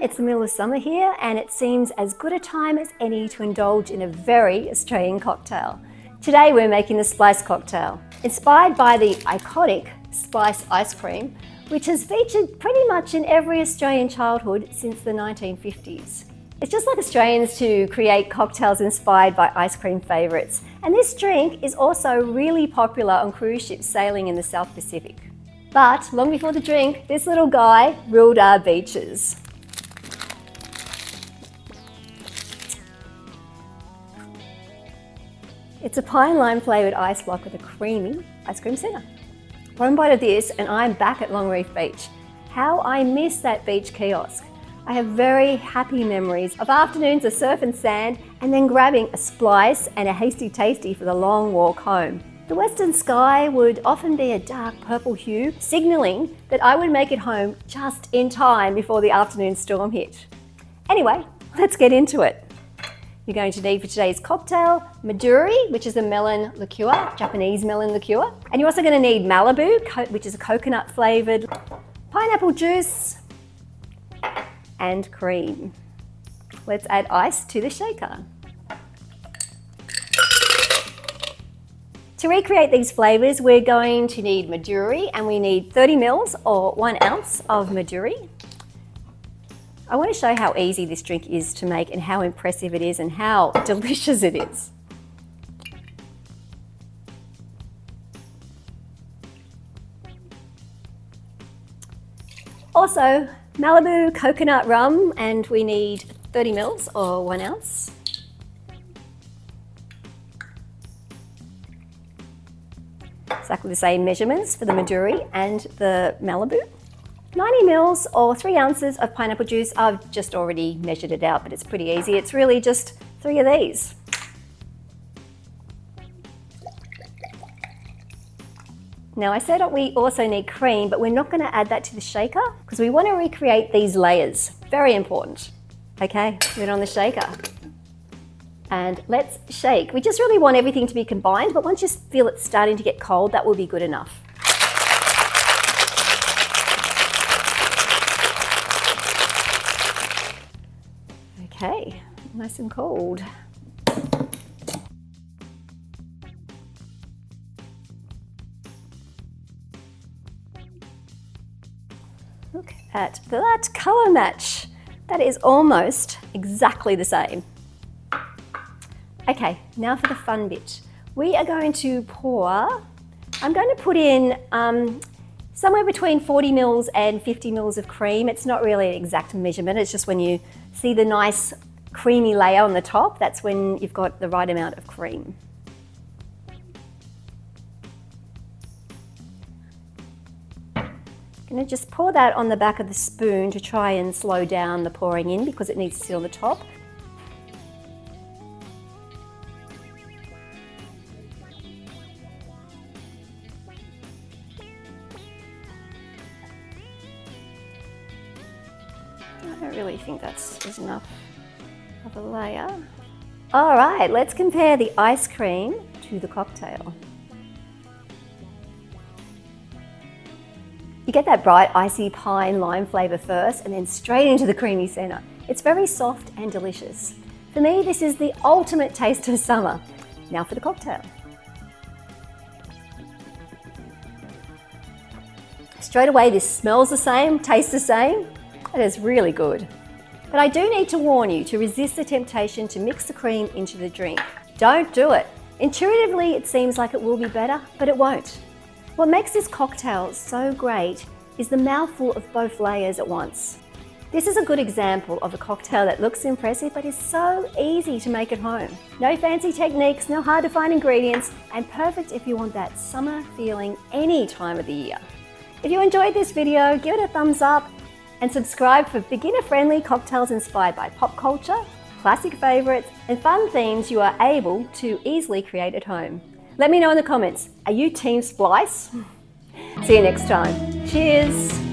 It's the middle of summer here and it seems as good a time as any to indulge in a very Australian cocktail. Today we're making the Splice Cocktail, inspired by the iconic Splice ice cream, which has featured pretty much in every Australian childhood since the 1950s. It's just like Australians to create cocktails inspired by ice cream favourites, and this drink is also really popular on cruise ships sailing in the South Pacific. But long before the drink, this little guy ruled our beaches. It's a pine lime flavoured ice block with a creamy ice cream centre. One bite of this and I'm back at Long Reef Beach. How I miss that beach kiosk. I have very happy memories of afternoons of surf and sand and then grabbing a splice and a hasty tasty for the long walk home. The western sky would often be a dark purple hue, signalling that I would make it home just in time before the afternoon storm hit. Anyway, let's get into it. You're going to need for today's cocktail Midori, which is a melon liqueur, Japanese melon liqueur. And you're also going to need Malibu, which is a coconut flavoured, pineapple juice, and cream. Let's add ice to the shaker. To recreate these flavours, we're going to need Midori, and we need 30 ml or 1 ounce of Midori. I want to show how easy this drink is to make and how impressive it is and how delicious it is. Also, Malibu coconut rum, and we need 30 ml or 1 ounce. Exactly the same measurements for the Midori and the Malibu. 90 ml or 3 ounces of pineapple juice. I've just already measured it out, but it's pretty easy. It's really just 3 of these. Now I said we also need cream, but we're not going to add that to the shaker because we want to recreate these layers. Very important. Okay, put it on the shaker. And let's shake. We just really want everything to be combined, but once you feel it's starting to get cold, that will be good enough. Okay, nice and cold. Look at that colour match. That is almost exactly the same. Okay, now for the fun bit. We are going to pour, I'm going to put in somewhere between 40 ml and 50 ml of cream. It's not really an exact measurement, it's just when you see the nice creamy layer on the top, that's when you've got the right amount of cream. I'm going to just pour that on the back of the spoon to try and slow down the pouring in because it needs to sit on the top. I don't really think that's enough of a layer. All right, let's compare the ice cream to the cocktail. You get that bright icy pine lime flavour first and then straight into the creamy centre. It's very soft and delicious. For me, this is the ultimate taste of summer. Now for the cocktail. Straight away, this smells the same, tastes the same. It is really good. But I do need to warn you to resist the temptation to mix the cream into the drink. Don't do it. Intuitively, it seems like it will be better, but it won't. What makes this cocktail so great is the mouthful of both layers at once. This is a good example of a cocktail that looks impressive but is so easy to make at home. No fancy techniques, no hard to find ingredients, and perfect if you want that summer feeling any time of the year. If you enjoyed this video, give it a thumbs up and subscribe for beginner-friendly cocktails inspired by pop culture, classic favourites, and fun themes you are able to easily create at home. Let me know in the comments, are you Team Splice? See you next time. Cheers!